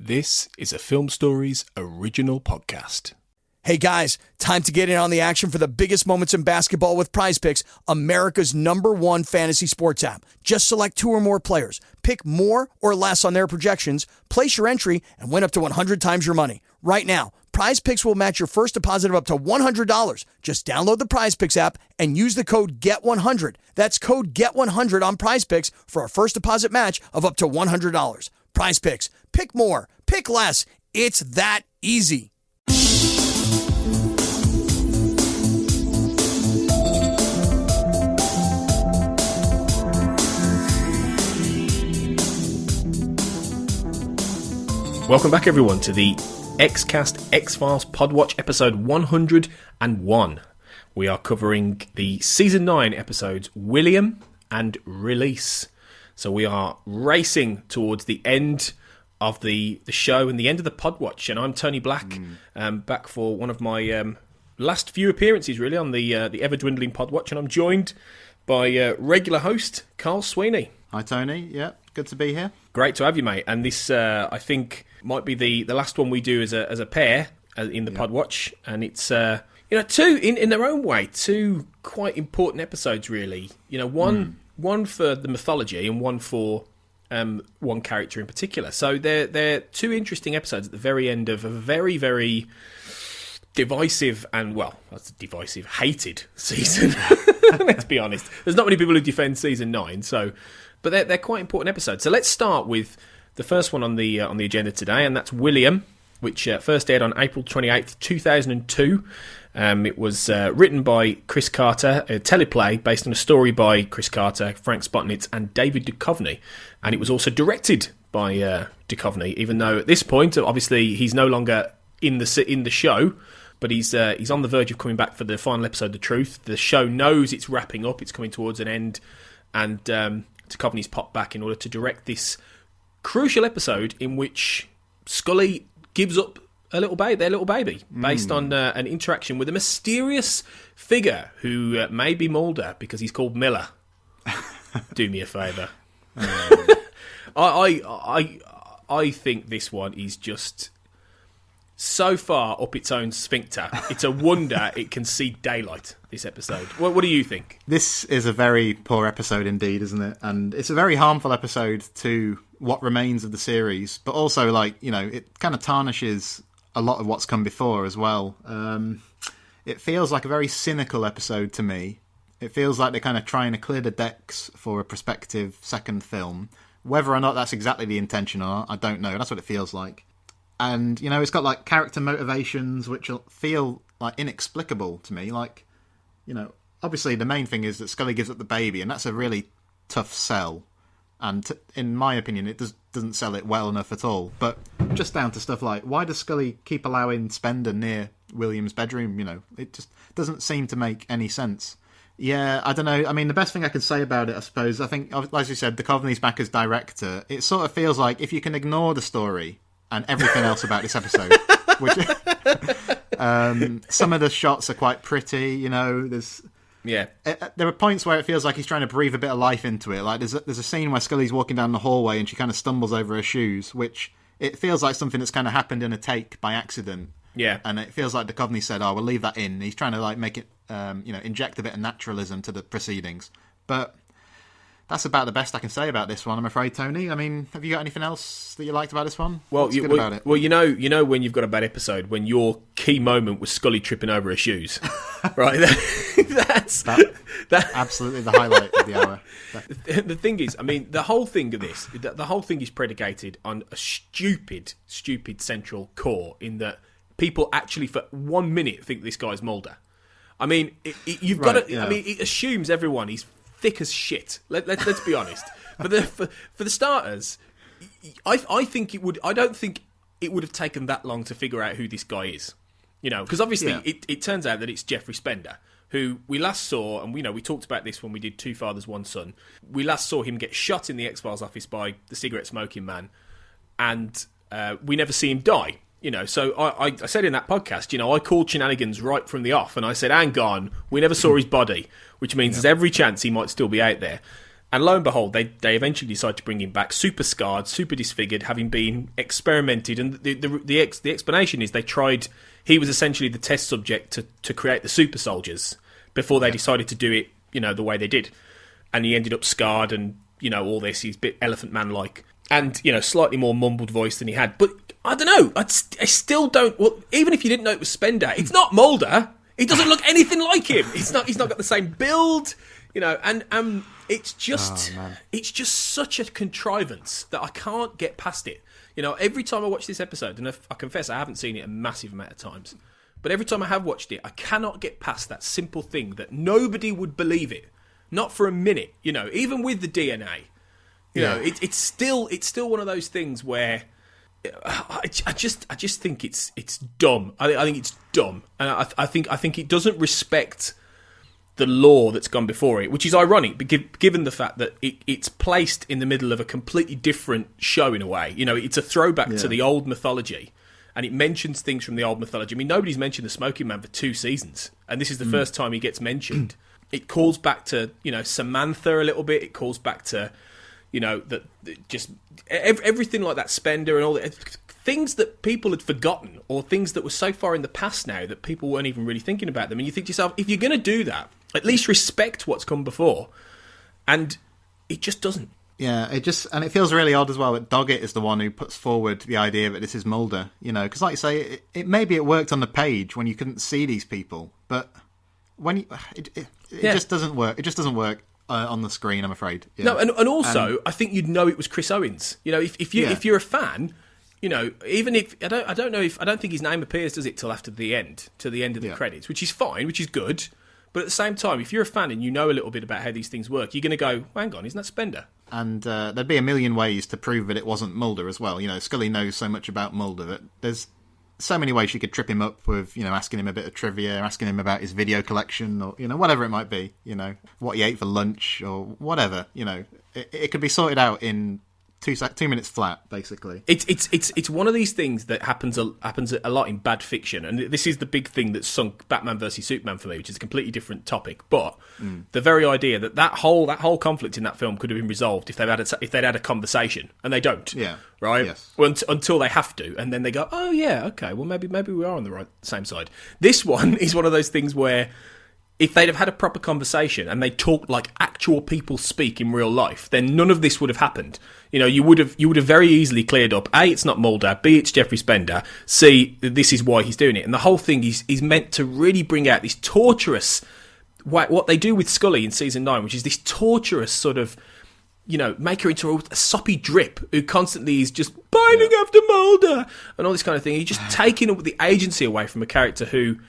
This is a Film Stories original podcast. Hey guys, time to get in on the action for the biggest moments in basketball with Prize Picks, America's #1 fantasy sports app. Just select 2 or more players, pick more or less on their projections, place your entry, and win up to 100 times your money. Right now, Prize Picks will match your first deposit of up to $100. Just download the Prize Picks app and use the code GET100. That's code GET100 on Prize Picks for a first deposit match of up to $100. Prize Picks. Pick more. Pick less. It's that easy. Welcome back, everyone, to the Xcast X-Files Podwatch episode 101. We are covering the season 9 episodes William and Release. So we are racing towards the end of the show and the end of the Podwatch. And I'm Tony Black, back for one of my last few appearances, really, on the ever-dwindling Podwatch. And I'm joined by regular host Carl Sweeney. Hi, Tony. Yeah, good to be here. Great to have you, mate. And this, I think, might be the last one we do as a pair in the Podwatch. And it's, two, in their own way, two quite important episodes, really. You know, one for the mythology and one for one character in particular. So they're two interesting episodes at the very end of a very, very divisive and, well, that's divisive, hated season. Let's be honest. There's not many people who defend season 9, so... But they're quite important episodes. So let's start with the first one on the agenda today, and that's William, which first aired on April 28th, 2002. It was written by Chris Carter, a teleplay based on a story by Chris Carter, Frank Spotnitz, and David Duchovny. And it was also directed by Duchovny, even though at this point, obviously, he's no longer in the show, but he's on the verge of coming back for the final episode, The Truth. The show knows it's wrapping up, it's coming towards an end, and Duchovny's popped back in order to direct this crucial episode in which Scully gives up their little baby, based on an interaction with a mysterious figure who may be Mulder because he's called Miller. Do me a favour. I think this one is just so far up its own sphincter. It's a wonder it can see daylight, this episode. What do you think? This is a very poor episode indeed, isn't it? And it's a very harmful episode to what remains of the series, but also, it kind of tarnishes a lot of what's come before as well. It feels like a very cynical episode to me. It feels like they're kind of trying to clear the decks for a prospective second film. Whether or not that's exactly the intention or not, I don't know. That's what it feels like. And, it's got, character motivations which feel, inexplicable to me. Obviously the main thing is that Scully gives up the baby, and that's a really tough sell. And in my opinion, it doesn't sell it well enough at all. But just down to stuff like, why does Scully keep allowing Spender near William's bedroom? It just doesn't seem to make any sense. Yeah, I don't know. I mean, the best thing I can say about it, I suppose, I think, as you said, Duchovny's back as director. It sort of feels like if you can ignore the story and everything else about this episode, which some of the shots are quite pretty, there are points where it feels like he's trying to breathe a bit of life into it. Like there's a scene where Scully's walking down the hallway and she kind of stumbles over her shoes, which it feels like something that's kind of happened in a take by accident. Yeah, and it feels like Duchovny said, "Oh, we'll leave that in." He's trying to make it, inject a bit of naturalism to the proceedings, but. That's about the best I can say about this one, I'm afraid, Tony. I mean, have you got anything else that you liked about this one? What's good about it? Well, you know when you've got a bad episode, when your key moment was Scully tripping over her shoes, right? That's absolutely the highlight of the hour. The thing is, I mean, the whole thing is predicated on a stupid central core in that people actually for 1 minute think this guy's Mulder. I mean, you've got to. Yeah. I mean, it assumes everyone is thick as shit. Let's be honest. For the starters, I think it would. I don't think it would have taken that long to figure out who this guy is. Because obviously it turns out that it's Jeffrey Spender, who we last saw, and we talked about this when we did Two Fathers, One Son. We last saw him get shot in the X-Files office by the cigarette smoking man, and we never see him die. So I said in that podcast, I called shenanigans right from the off, and I said, hang on, we never saw his body, which means there's every chance he might still be out there. And lo and behold, they eventually decide to bring him back, super scarred, super disfigured, having been experimented. And the explanation is he was essentially the test subject to create the super soldiers before they decided to do it, the way they did. And he ended up scarred and, all this. He's a bit Elephant Man-like. And, slightly more mumbled voice than he had. But I don't know. I still don't... Well, even if you didn't know it was Spender, it's not Mulder. He doesn't look anything like him. He's not got the same build, and it's just such a contrivance that I can't get past it. Every time I watch this episode, and I confess I haven't seen it a massive amount of times, but every time I have watched it, I cannot get past that simple thing that nobody would believe it. Not for a minute, even with the DNA. It's still one of those things where I just think it's dumb. I think it's dumb, and I think it doesn't respect the lore that's gone before it, which is ironic, given the fact that it's placed in the middle of a completely different show in a way. It's a throwback to the old mythology, and it mentions things from the old mythology. I mean, nobody's mentioned the Smoking Man for 2 seasons, and this is the first time he gets mentioned. It calls back to Samantha a little bit. It calls back to just everything like that, Spender and all that. Things that people had forgotten, or things that were so far in the past now that people weren't even really thinking about them. And you think to yourself, if you're going to do that, at least respect what's come before. And it just doesn't. Yeah, and it feels really odd as well that Doggett is the one who puts forward the idea that this is Mulder, because like you say, it maybe it worked on the page when you couldn't see these people, but when it just doesn't work. It just doesn't work on the screen, I'm afraid. Yeah. No, and also, I think you'd know it was Chris Owens. If you're a fan, even if I don't think his name appears, does it, till after the end, to the end of the credits, which is fine, which is good. But at the same time, if you're a fan and you know a little bit about how these things work, you're going to go, hang on, isn't that Spender? And there'd be a million ways to prove that it wasn't Mulder as well. Scully knows so much about Mulder that there's so many ways she could trip him up with, asking him a bit of trivia, asking him about his video collection, or, whatever it might be, what he ate for lunch, or whatever, it could be sorted out in 2 minutes flat, basically. It's one of these things that happens a lot in bad fiction, and this is the big thing that sunk Batman versus Superman for me, which is a completely different topic. But the very idea that whole conflict in that film could have been resolved if they'd had a conversation, and they don't. Yeah. Right. Yes. Well, until they have to, and then they go, oh yeah, okay, well maybe we are on the same side. This one is one of those things where, if they'd have had a proper conversation and they talked like actual people speak in real life, then none of this would have happened. You would have very easily cleared up, A, it's not Mulder, B, it's Jeffrey Spender, C, this is why he's doing it. And the whole thing is meant to really bring out this torturous, what they do with Scully in season 9, which is this torturous sort of, make her into a soppy drip who constantly is just pining after Mulder and all this kind of thing. You're just taking the agency away from a character who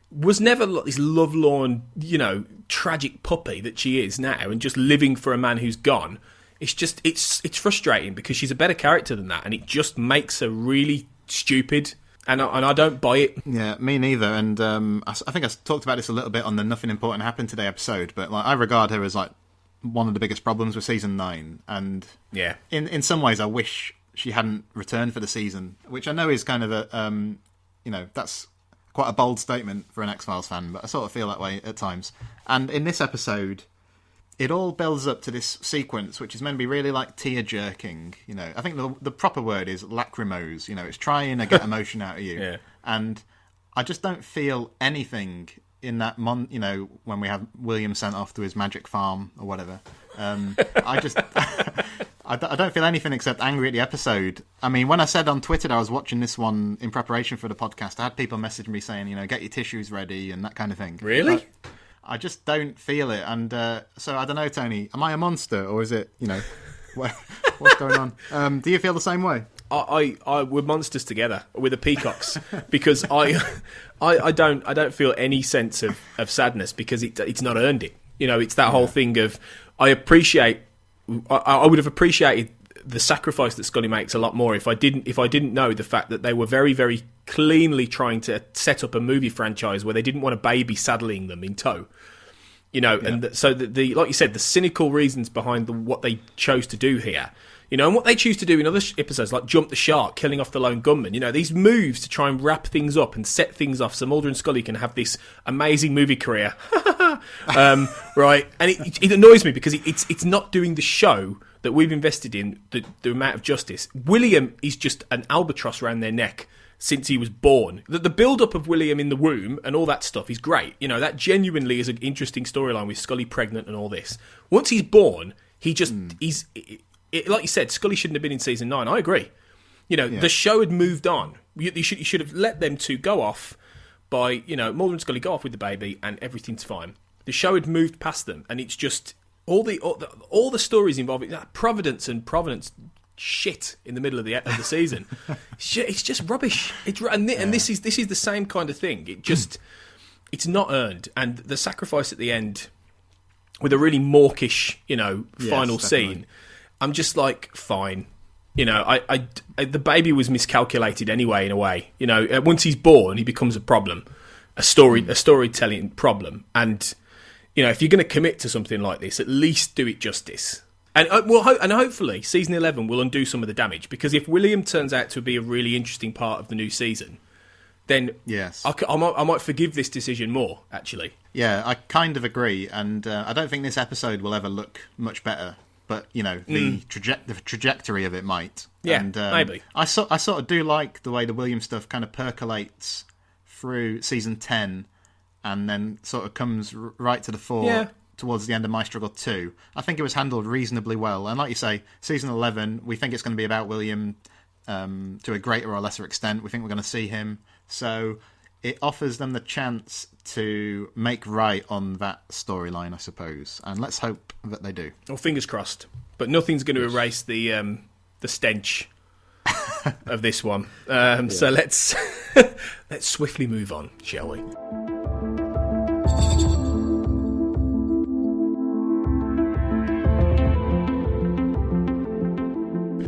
was never like this lovelorn, tragic puppy that she is now, and just living for a man who's gone. It's just, it's frustrating because she's a better character than that, and it just makes her really stupid, and I don't buy it. Yeah, me neither. And I think I talked about this a little bit on the Nothing Important Happened Today episode, but I regard her as one of the biggest problems with season 9, and in some ways I wish she hadn't returned for the season, which I know is kind of a that's quite a bold statement for an X-Files fan, but I sort of feel that way at times. And in this episode, it all builds up to this sequence, which is meant to be really tear-jerking. I think the proper word is lachrymose. It's trying to get emotion out of you. Yeah. And I just don't feel anything in that when we have William sent off to his magic farm or whatever. I just... I don't feel anything except angry at the episode. I mean, when I said on Twitter that I was watching this one in preparation for the podcast, I had people message me saying, get your tissues ready and that kind of thing. Really? I just don't feel it. And so, I don't know, Tony, am I a monster, or is it, what's going on? Do you feel the same way? We're monsters together. We're the peacocks. Because I don't feel any sense of sadness because it's not earned it. It's that whole thing of, I would have appreciated the sacrifice that Scully makes a lot more if I didn't know the fact that they were very, very cleanly trying to set up a movie franchise where they didn't want a baby saddling them in tow. And so the like you said, the cynical reasons behind what they chose to do here, and what they choose to do in other episodes, like jump the shark, killing off the lone gunman, these moves to try and wrap things up and set things off so Mulder and Scully can have this amazing movie career. Right? And it annoys me because it's not doing the show that we've invested in, the amount of justice. William is just an albatross around their neck since he was born. The build-up of William in the womb and all that stuff is great. That genuinely is an interesting storyline with Scully pregnant and all this. Once he's born, he just... like you said, Scully shouldn't have been in season 9. I agree. The show had moved on. You should have let them two go off by... Mulder and Scully go off with the baby and everything's fine. The show had moved past them, and it's just... All the stories involving that Providence shit in the middle of the season. It's just rubbish. And this is the same kind of thing. It's not earned, and the sacrifice at the end with a really mawkish, final scene. I'm just like, fine. The baby was miscalculated anyway. In a way, once he's born, he becomes a problem, a storytelling problem, and if you're going to commit to something like this, at least do it justice. And hopefully season 11 will undo some of the damage, because if William turns out to be a really interesting part of the new season, then I might forgive this decision more, actually. Yeah, I kind of agree, and I don't think this episode will ever look much better, but the trajectory of it might. Yeah, and, maybe. I sort of do like the way the William stuff kind of percolates through season 10, and then sort of comes right to the fore. Yeah. Towards the end of My Struggle 2. I think it was handled reasonably well. And like you say, season 11, we think it's going to be about William to a greater or lesser extent. We think we're going to see him. So it offers them the chance to make right on that storyline, I suppose. And let's hope that they do. Well, fingers crossed. But nothing's going to erase the stench of this one. So let's swiftly move on, shall we?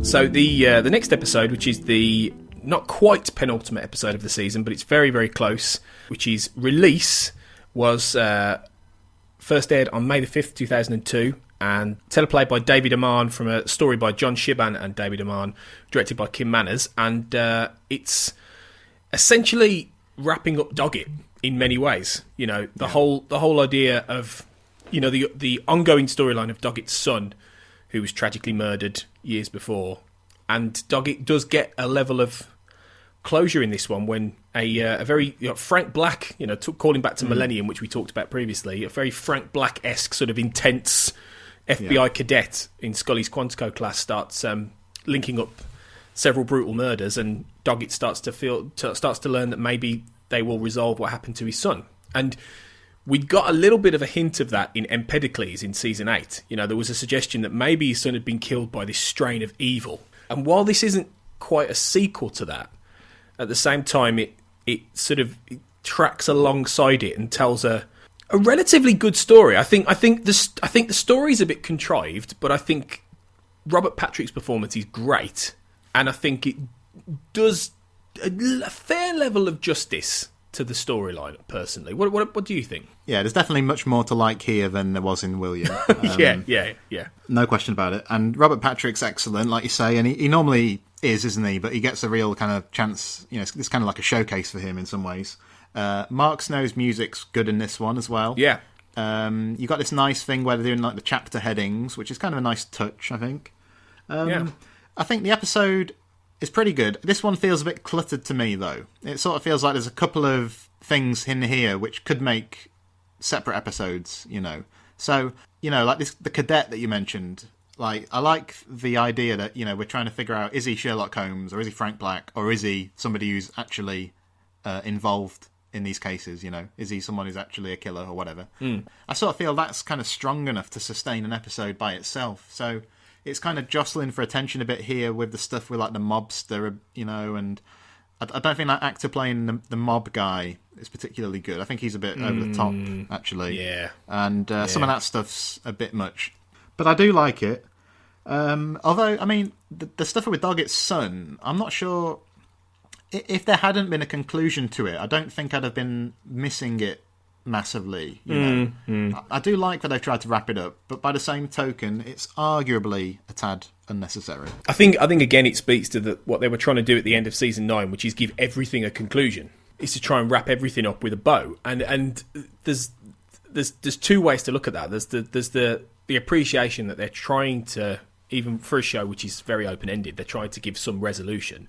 So the next episode, which is the not quite penultimate episode of the season, but it's very, very close, which is Release, was first aired on May the 5th, 2002, and teleplay by David Aman from a story by John Shiban and David Aman, directed by Kim Manners, and it's essentially wrapping up Doggett in many ways. The whole idea of the ongoing storyline of Doggett's son, who was tragically murdered years before. And Doggett does get a level of closure in this one when a very Frank Black, calling back to Millennium, which we talked about previously, a very Frank Black-esque sort of intense FBI cadet in Scully's Quantico class starts linking up several brutal murders, and Doggett starts to learn that maybe they will resolve what happened to his son. And we'd got a little bit of a hint of that in Empedocles in Season 8. There was a suggestion that maybe his son had been killed by this strain of evil. And while this isn't quite a sequel to that, at the same time, it tracks alongside it and tells a relatively good story. I think the story's a bit contrived, but I think Robert Patrick's performance is great. And I think it does a fair level of justice to the storyline, personally. What do you think? Yeah, there's definitely much more to like here than there was in William. Yeah. No question about it. And Robert Patrick's excellent, like you say, and he normally is, isn't he? But he gets a real kind of chance, it's kind of like a showcase for him in some ways. Mark Snow's music's good in this one as well. Yeah. You got this nice thing where they're doing like the chapter headings, which is kind of a nice touch, I think. I think the episode is pretty good. This one feels a bit cluttered to me, though. It sort of feels like there's a couple of things in here which could make separate episodes, So, like the cadet that you mentioned, like, I like the idea that, we're trying to figure out, is he Sherlock Holmes, or is he Frank Black, or is he somebody who's actually involved in these cases, Is he someone who's actually a killer or whatever? I sort of feel that's kind of strong enough to sustain an episode by itself, so it's kind of jostling for attention a bit here with the stuff with like the mobster, and I don't think that actor playing the mob guy is particularly good. I think he's a bit over the top, actually. Yeah. And some of that stuff's a bit much. But I do like it. Although, I mean, the stuff with Doggett's son, I'm not sure... If there hadn't been a conclusion to it, I don't think I'd have been missing it massively. You know, I do like that they've tried to wrap it up, but by the same token, it's arguably a tad unnecessary. I think again it speaks to what they were trying to do at the end of season 9, which is give everything a conclusion. Is to try and wrap everything up with a bow, and there's two ways to look at that. There's the appreciation that they're trying to, even for a show which is very open ended, they're trying to give some resolution,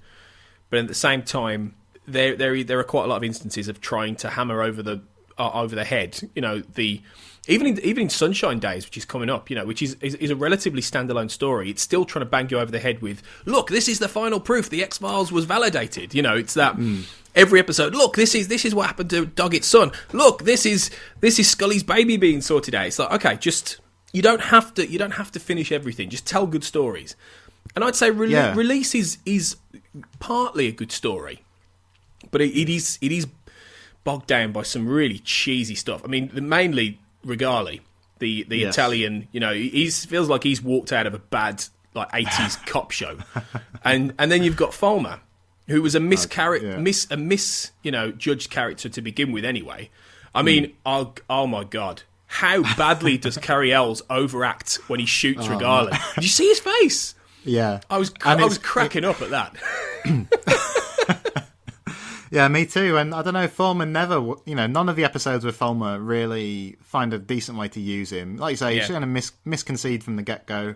but at the same time, there are quite a lot of instances of trying to hammer over the head. You know, even in Sunshine Days, which is coming up, you know, which is a relatively standalone story. It's still trying to bang you over the head with, look, this is the final proof the X-Files was validated. You know, it's that every episode. Look, this is what happened to Doggett's son. Look, this is Scully's baby being sorted out. It's like, okay, just you don't have to finish everything. Just tell good stories. And I'd say Release is partly a good story, but it is bogged down by some really cheesy stuff. I mean, mainly Regali, the Italian, you know, he feels like he's walked out of a bad like 80s cop show, and then you've got Fulmer, who was a you know, judged character to begin with anyway. I mean, oh my god, how badly does Cary Elwes overact when he shoots Regali? No. Did you see his face? Yeah, I was cracking up at that. Yeah, me too. And I don't know, Fulmer never, you know, none of the episodes with Fulmer really find a decent way to use him. Like you say, he's going to misconcede from the get-go,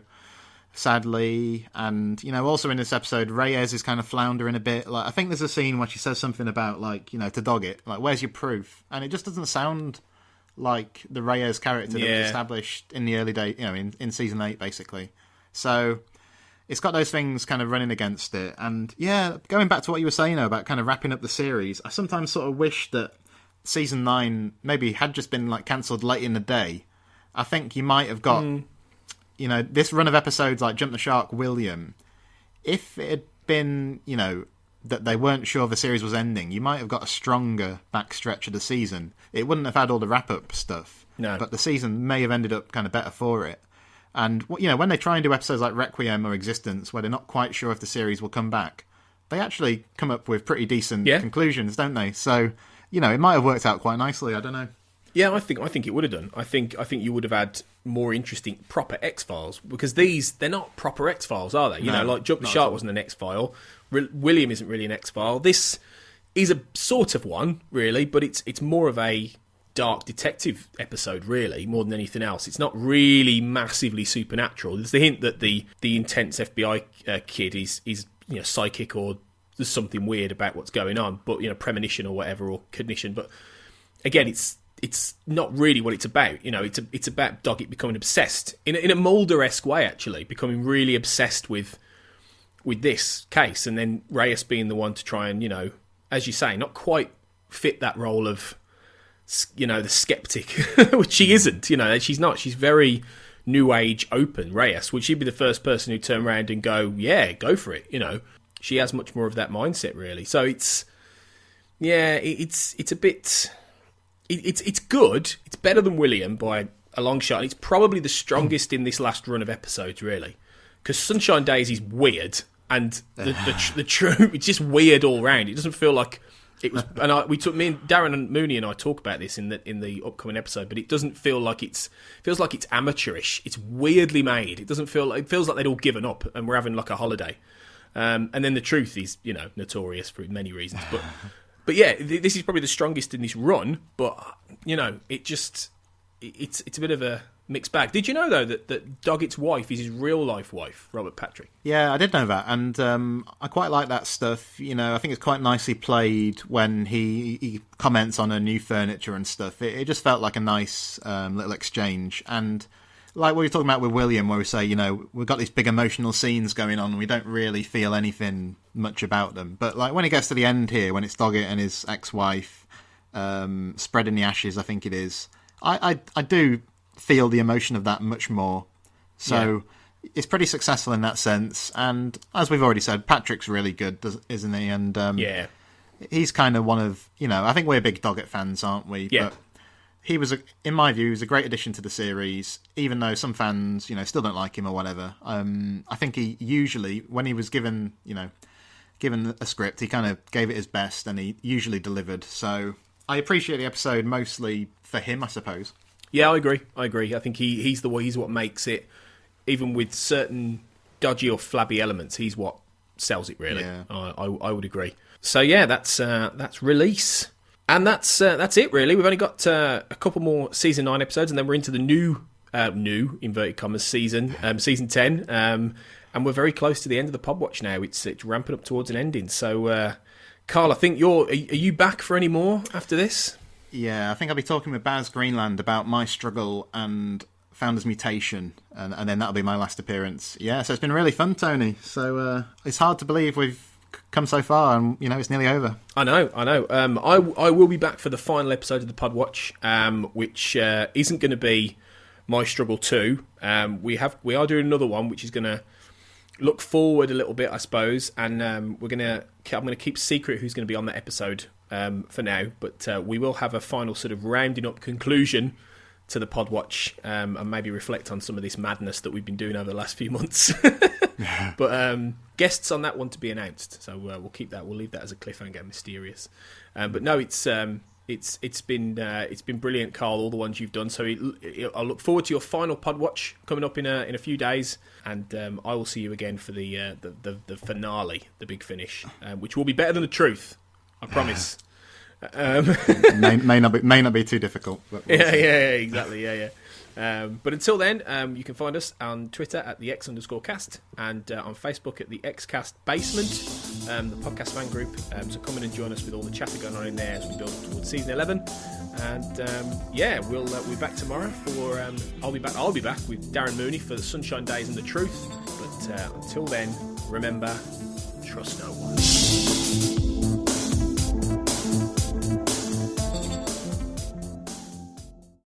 sadly. And, you know, also in this episode, Reyes is kind of floundering a bit. Like, I think there's a scene where she says something about, like, you know, to Doggett, like, where's your proof? And it just doesn't sound like the Reyes character that was established in the early days, you know, in season 8, basically. So it's got those things kind of running against it. And yeah, going back to what you were saying about kind of wrapping up the series, I sometimes sort of wish that season 9 maybe had just been like cancelled late in the day. I think you might have got, you know, this run of episodes like Jump the Shark, William, if it had been, you know, that they weren't sure the series was ending, you might have got a stronger backstretch of the season. It wouldn't have had all the wrap-up stuff. No. But the season may have ended up kind of better for it. And, you know, when they try and do episodes like Requiem or Existence, where they're not quite sure if the series will come back, they actually come up with pretty decent conclusions, don't they? So, you know, it might have worked out quite nicely. I don't know. Yeah, I think it would have done. I think you would have had more interesting proper X-Files, because they're not proper X-Files, are they? You know, like Jump the Shark wasn't an X-File. William isn't really an X-File. This is a sort of one, really, but it's more of a dark detective episode, really, more than anything else. It's not really massively supernatural. There's the hint that the intense FBI kid is you know, psychic, or there's something weird about what's going on, but, you know, premonition or whatever, or cognition. But again, it's not really what it's about. You know, it's about Doggett becoming obsessed in a Mulder-esque way, actually, becoming really obsessed with this case, and then Reyes being the one to try and, you know, as you say, not quite fit that role of, you know, the skeptic, which she isn't. You know, she's not. She's very new age open, Reyes. Would she be the first person who turn around and go, yeah, go for it? You know, she has much more of that mindset, really. So it's a bit. It's good. It's better than William by a long shot. It's probably the strongest in this last run of episodes, really, because Sunshine Days is weird, and the true, it's just weird all round. It doesn't feel like it was. And Darren and Mooney and I talk about this in the upcoming episode, but it doesn't feel like it feels like it's amateurish. It's weirdly made. It feels like they'd all given up and we're having like a holiday. And then the truth is, you know, notorious for many reasons, but yeah, this is probably the strongest in this run. But, you know, it's a bit of a mixed bag. Did you know, though, that Doggett's wife is his real-life wife, Robert Patrick? Yeah, I did know that, and I quite like that stuff. You know, I think it's quite nicely played when he comments on her new furniture and stuff. It just felt like a nice little exchange. And like what you're talking about with William, where we say, you know, we've got these big emotional scenes going on and we don't really feel anything much about them. But like when it gets to the end here, when it's Doggett and his ex-wife spreading the ashes, I think it is, I do feel the emotion of that much more. So it's pretty successful in that sense. And as we've already said, Patrick's really good, isn't he? And he's kind of one of, you know, I think we're big Doggett fans, aren't we? Yeah. But he was, in my view, he was a great addition to the series, even though some fans, you know, still don't like him or whatever. I think he usually, when he was given a script, he kind of gave it his best, and he usually delivered. So I appreciate the episode mostly for him, I suppose. Yeah, I agree. I think he's what makes it, even with certain dodgy or flabby elements, he's what sells it, really. Yeah. I would agree. So yeah, that's Release. And that's it, really. We've only got a couple more season 9 episodes, and then we're into the new inverted commas season 10. And we're very close to the end of the Podwatch now. It's ramping up towards an ending. So, Carl, I think are you back for any more after this? Yeah, I think I'll be talking with Baz Greenland about my struggle and Founder's Mutation, and then that'll be my last appearance. Yeah, so it's been really fun, Tony. So it's hard to believe we've come so far, and it's nearly over. I know. I will be back for the final episode of the Podwatch, which isn't going to be my struggle too. We are doing another one, which is going to look forward a little bit, I suppose, and I'm going to keep secret who's going to be on that episode for now. But we will have a final sort of rounding up conclusion to the Podwatch, and maybe reflect on some of this madness that we've been doing over the last few months. But guests on that one to be announced, so we'll keep that. We'll leave that as a cliffhanger, mysterious. But no, it's been brilliant, Carl. All the ones you've done. So I look forward to your final Podwatch coming up in a few days, and I will see you again for the finale, the big finish, which will be better than the truth. I promise. may not be too difficult. But we'll see. Exactly. But until then, you can find us on Twitter at the X_cast and on Facebook at the XCast Basement, the podcast fan group. So come in and join us with all the chatter going on in there as we build towards season 11. And we'll be back tomorrow for I'll be back with Darren Mooney for the Sunshine Days and the Truth. But until then, remember, trust no one.